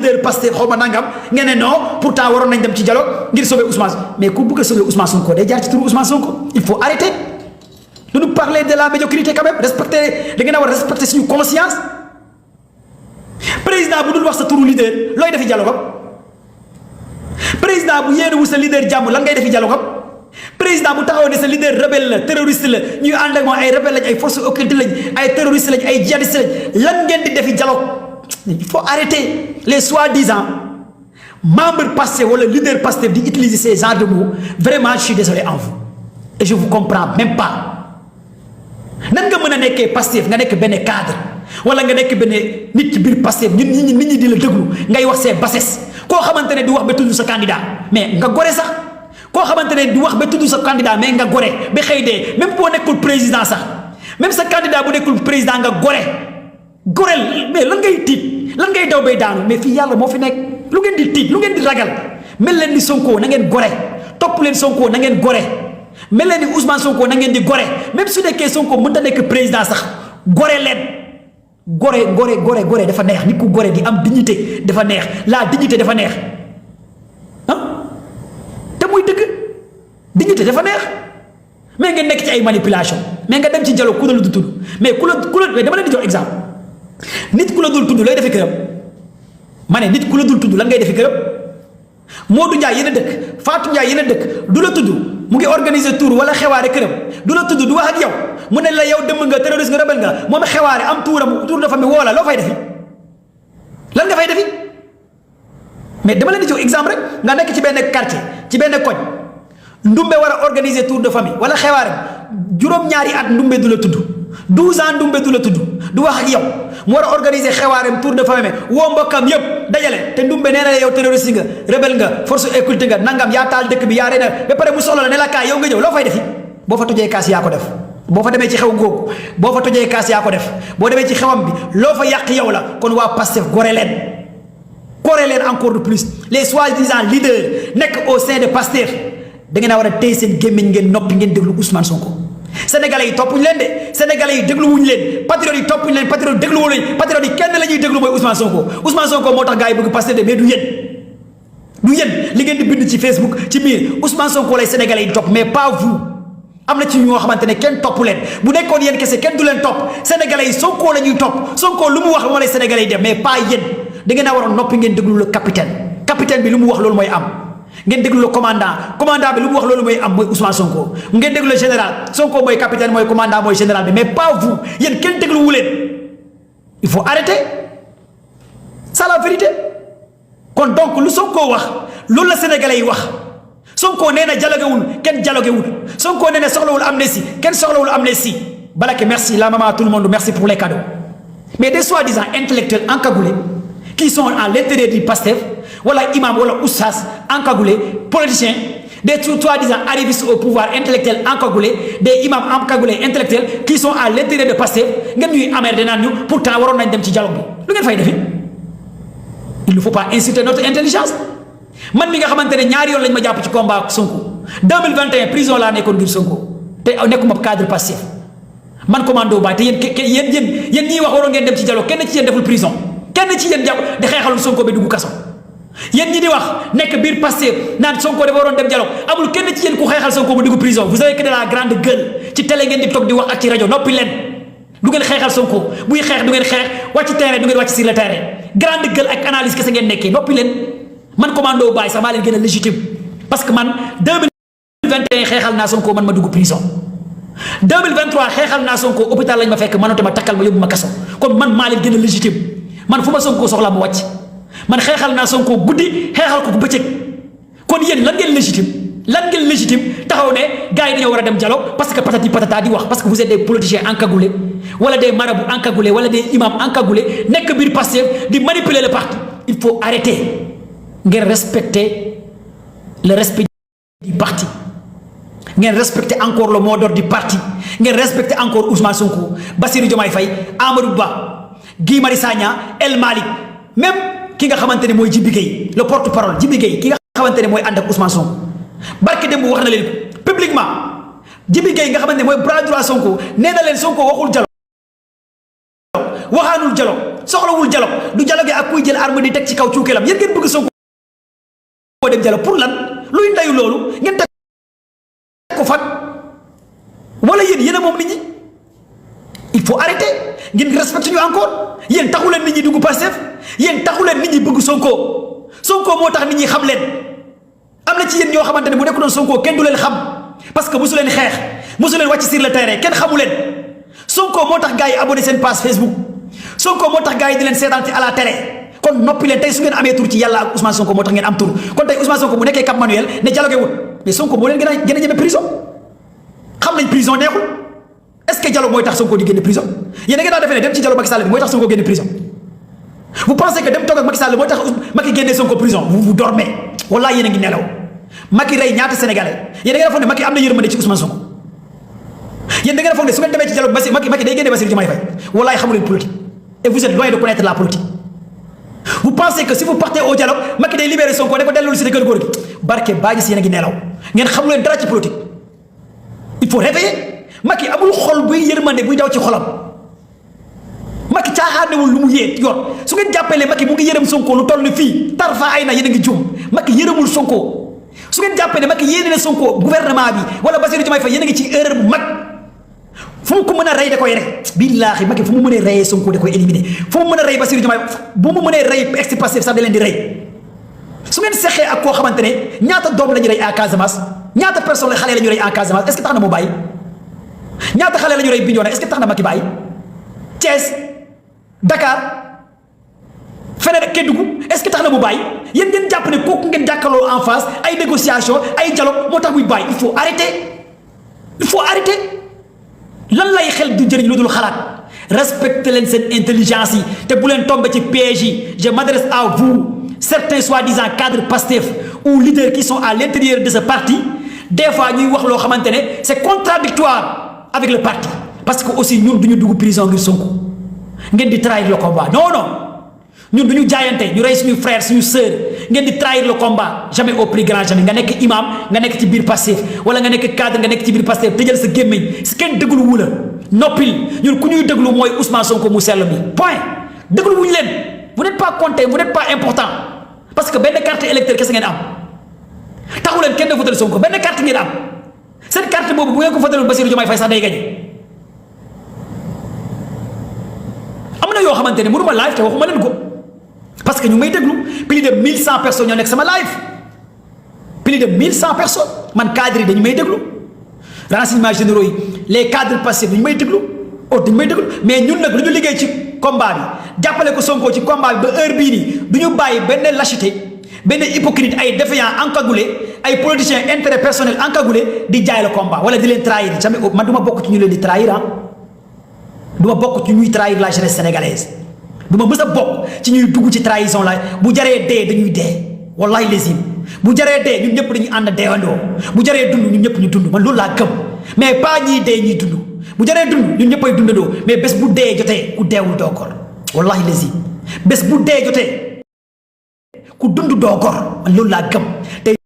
leader Pastef xaw ma nangam ngeen ne non pourtant waroon nañ dem ci dialogue ngir sauver Ousmane mais ku bëgg a sauver Ousmane Sonko day jaar ci turu Ousmane Sonko il faut arrêter de nous parler de la médiocrité quand même respecter da ngeen a war respecter suñu conscience président bu dul wax sa turu leader looy defi dialogue am président bu yéenewul sa leader jàmm lan ngay defi dialogue am président bu taxaw ne sa leader rebelle la terroriste la ñuy ànd ak moom ay rebelle lañ ay forces occultes lañ ay terroristes lañ ay djihadistes lañ lan ngeen di defi dialogue il faut arrêter les soi-disant membres Pastef wala leader Pastef di utiliser ces genres de mots vraiment je suis désolé en vous et je vous comprends même pas nan nga mën a nekkee Pastef nga nekk benn cadre wala nga nekk benn nit ci biir Pastef nit ñi di la déglu ngay wax see bassesse koo xamante ne du wax ba tudd sa candidat mais nga gore sax koo xamante ne du wax ba tudd sa candidat mais nga gore ba xëy dee même boo nekkul président sax même sa candidat bu nekkul président nga goreel mais lan ngay tiit lan ngay daw bay daanu mais fii yàlla moo fi nekk lu ngeen di tiit lu ngeen di ragal mel leen ni Sonko na ngeen gore topp leen Sonko na ngeen gore mel leen ni Ousmane Sonko na ngeen di gore même su nekkee Sonko mënta nekk président sax gore leen gore dafa neex nit ku gore di am dignité dafa neex la dignité dafa neex ah te muy dëgg dignité dafa neex mais ngeen nekk ci ay manipulation mais nga dem ci dialogue ku la du tudd mais ku la mais dama leen di jox exemple nit ku la dul tudd looy defi këram ma ne nit ku la dul tudd lan ngay defi këram Modou Ndiaye yéen a dëkk Fatou Ndiaye yéen a dëkk du la tudd mu ngi organiser tour wala xewaare këram du la tudd du wax ak yow mu ne la yow dëmm nga terroriste nga rebelle nga moom xewaare am tour de famille woo la loo fay defi lan nga fay defi mais dama leen di jox exemple rek nga nekk ci benn quartier ci benn koñ ndumbe war a organiser tour de famille wala xewaare juróom-ñaari at ndumbe du la tudd 12 ans ndumbe du la tudd du wax ak yow mu war a organiser xewaareem tour de famille woo mbokkam yëpp dajale te ndumbe nee na yow terroriste nga rebelle nga force occulte nga nangam yaa taal dëkk bi yaa rey na ba pare mu soxla la ne la kaay yow nga ñëw loo fay defi boo fa tojee kaas yaa ko def boo fa demee ci xew googu boo fa tojee kaas yaa ko def boo demee ci xewam bi loo fa yàq yow la kon waa Pastef gore leen encore de plus les soi-disant leaders nekk au sein de Pastef da ngeen a war a téye seen gémmiñ ngeen noppi ngeen déglu Ousmane Sonko sénégalais yi toppuñu leen de sénégalais yi dégluwuñu leen patriotes yi toppuñu leen patriotes dégluwuñu leen patriotes yi kenn la ñuy déglu mooy Ousmane Sonko moo tax gars yi bëgg Pastef de mais du yéen li ngeen di bind ci Facebook ci biir Ousmane Sonko lay sénégalais yi topp mais pas vous am na ci ñoo xamante ne kenn topp leen bu nekkoon yéen kese kenn du leen topp sénégalais yi Sonko la ñuy topp Sonko lu mu wax moo lay sénégalais yi def mais pas yéen da ngeen a waroon noppi ngeen déglu le capitaine bi lu mu wax loolu mooy am ngeen déglu le commandant bi lu mu wax loolu mooy am mooy Ousmane Sonko ngeen déglu le général Sonko mooy capitaine mooy commandant mooy général bi mais pas vous yéen kenn dégluwu leen il faut arrêter c'est la vérité kon donc lu Sonko wax loolu la sénégalais yi wax Sonko nee na dialoguewul kenn dialoguewul Sonko nee na soxlawul amnistie kenn soxlawul amnistie Balake merci la maman à tout le monde merci pour les cadeaux mais des soi-disant intellectuels encagoulés qui sont à l'intérieur du Pastef wala imam wala oustaz encagoulés politiciens des soi-disant arrivistes au pouvoir intellectuels encagoulés des imams encagoulés intellectuels qui sont à l'intérieur de Pastef ngeen ñuy amer naan ñu pourtant waroon nañ dem ci dialogue bi lu ngeen fay defi il ne faut pas insulter notre intelligence man mi nga xamante ne ñaari yoon lañ ma jàpp ci combat Sonko 2021 prison laa nekkoon ngir Sonko te nekkuma cadre Pastef man commando ba te yéen ñii wax waroon ngeen dem ci dialogue kenn ci yéen deful prison kenn ci yéen jàpp di xeexalul Sonko bi dugg kaso yéen ñi di wax nekk biir Pastef naan Sonko dafa waroon dem dialogue amul kenn ci yéen ku xeexal Sonko bu dugg prison vous avez que de la grande gueule ci télé ngeen di toog di wax ak ci rajo noppi leen du ngeen xeexal Sonko buy xeex du ngeen xeex wàcc terrain du ngeen wàcc sur le terrain grande gueule ak analyse kese ngeen nekkee noppi leen man commando baay sax maa leen gën a légitime parce que man 2021 xeexal naa Sonko man ma dugg prison 2023 xeexal naa Sonko hôpital lañ ma fekk mënatu ma takkal ma yóbbu ma kaso kon man maa leen gën a légitime man fu ma Sonko soxla ma wàcc man xeexal naa Sonko guddi xeexal ko bëccëg kon yéen lan ngeen légitime taxaw ne gars yi dañoo war a dem dialogue parce que patati patata di wax parce que vous êtes des politiciens encagoulés wala des marabouts encagoulés wala des imams encagoulés nekk biir Pastef di manipuler le parti il faut arrêter ngeen respecter le respect du parti ngeen respecter encore le mot d'ordre du parti ngeen respecter encore Ousmane Sonko Bassirou Diomaye Faye Amadou Ba Guy Marius Sagna El Malick même ki nga xamante ne mooy Djibi Gueye le porte-parole Djibi Gueye ki nga xamante ne mooy ànd ak Ousmane Sonko barke démb wax na leen publiquement Djibi Gueye nga xamante ne mooy bras droit Sonko nee na leen Sonko waxul dialogue waxaanul dialogue soxlawul dialogue du dialogue ak kuy jël arme di tek ci kaw ciukelam yeen ngeen bëgg Sonko dem dialogue pour lan luy ndayu lolu ngeen tek ko fat wala yeen mom nit ñi il faut arrêter ngeen respecter ñu encore yeen taxu leen nit ñi dugg Pastef yeen taxu leen nit ñi bëgg Sonko mo tax nit ñi xam leen amna ci yeen ñoo xamantene bu nekk doon Sonko kenn du leen xam parce que musu leen xex musu leen wacc sur le terrain kenn xamu leen Sonko moo tax gars yi abonné seen page Facebook Sonko moo tax gars yi di leen seetaan ci à la télé kon noppi leen tey su ngeen amee tur ci yàlla ak Ousmane Sonko moo tax ngeen am tur kon tey Ousmane Sonko bu nekkee Cap Manuel ne dialogue wut mais Sonko moo leen gën a ñeme prison xam nañ prison neexul est-ce que dialogue mooy tax Sonko di génne prison yéen a ngi daa defee ne dem ci dialogue Macky Sall bi mooy tax Sonko génne prison vous pensez que dem toog ak Macky Sall mooy tax Macky génne Sonko prison vous dormez wallaahi yéen a ngi nelaw Macky rey ñaata Sénégalais yéen a ngi defoon ne Macky am na yërmande ci Ousmane Sonko yéen da ngeen foog ne su ngeen demee ci dialogue Macky day génne Bassirou Diomaye Faye wallahi xamu leen politique et vous êtes loin de connaître la politique vous pensez que si vous partez au dialogue Macky day libérer Sonko ne ko delloo si kër góor gi barke baaji si yéen a ngi nelaw ngeen xamu leen dara ci politique il faut réveiller Macky amul xol buy yërmande buy daw ci xolam Macky caaxaanewul lu mu yéet yor su ngeen jàppelee Macky mu ngi yërëm Sonko lu toll ni fii tarfa ay na yéen a ngi juum Macky yërëmul Sonko su ngeen jàppee ne Macky yéene na Sonko gouvernement bi wala Bassirou Diomaye Faye yéen a ngi ci erreur bu mag fu mu ko mën a rey da koy rey billaahi Macky fu mu mënee reyee Sonko da koy éliminer fu mu mën a rey Bassirou Diomaye bu mu mënee rey ex-Pastef sax da leen di rey su ngeen sexee ak koo xamante ne ñaata doom la ñu rey en Casamance ñaata personne la xale la ñu rey en Casamance est-ce que tax na mu bàyyi ñaata xale la ñu rey Bignona est-ce que tax na Macky bàyyi Thiès Dakar feneen ak Kédougou est-ce que tax na mu bàyyi yéen ngeen jàpp ne kooku ngeen jàkkaloo en face ay négociation ay dialogue moo tax muy bàyyi il faut arrêter lan lay xel du jëriñ lu dul xalaat respectez leen seen intelligence yi te bu leen tomber ci piège yi je m'adresse à vous certains soi-disant cadres Pastef ou leaders qui sont à l'intérieur de ce parti des fois ñuy wax loo xamante ne c'est contradictoire avec le parti parce que aussi ñun duñu dugg prison ngir Sonko ngeen di trahir le combat non ñun duñu jaayante ñu rey suñu frère suñu sœur ngeen di trahir le combat jamais au plus grand jamais nga nekk imam nga nekk ci biir Pastef wala nga nekk cadre nga nekk ci biir Pastef tëjal sa gémmiñ si kenn déglu wu la noppil ñun ku ñuy déglu mooy Ousmane Sonko mu sell bi point déglu wuñu leen vous n'êtes pas compté vous n'êtes pas important parce que benn carte électeur kese ngeen am taxu leen kenn votel Sonko benn carte ngeen am seen carte boobu bu ngeen ko votelul Bassirou Diomaye Faye sax day gagné am na yoo xamante ne mënuma live te waxuma leen ko parce que ñu may déglu plus de 1100 personnes ñoo nekk sama live plus de 1100 personnes man cadre yi dañu may déglu renseignements généraux yi les cadres passifs dañu may déglu dañu may déglu mais ñun nag lu ñu liggéey ci combat bi jàppale ko Sonko ci combat bi ba heure bii nii du ñu bàyyi benn lâcheté benn hypocrite ay défaillant encagoulé ay politiciens intérêt personnel encagoulé di jaay le combat wala di leen trahir jamais man du ma bokk ci ñu leen di trahir du ma bokk ci ñuy trahir la jeunesse sénégalaise du ma mës a bokk ci ñuy dugg ci trahison la bu jaree dee dañuy dee wallahi lesim bu jaree dee ñun ñëpp dañuy ànd deewandoo bu jaree dund ñun ñëpp ñu dund man loolu laa gëm mais pas ñiy dee ñuy dund bu jaree dund ñun ñëppay dundandoo mais bés bu dee jotee ku deewul doo gor wallahi lesim bés bu dee jotee ku dund doo gor man loolu laa gëm te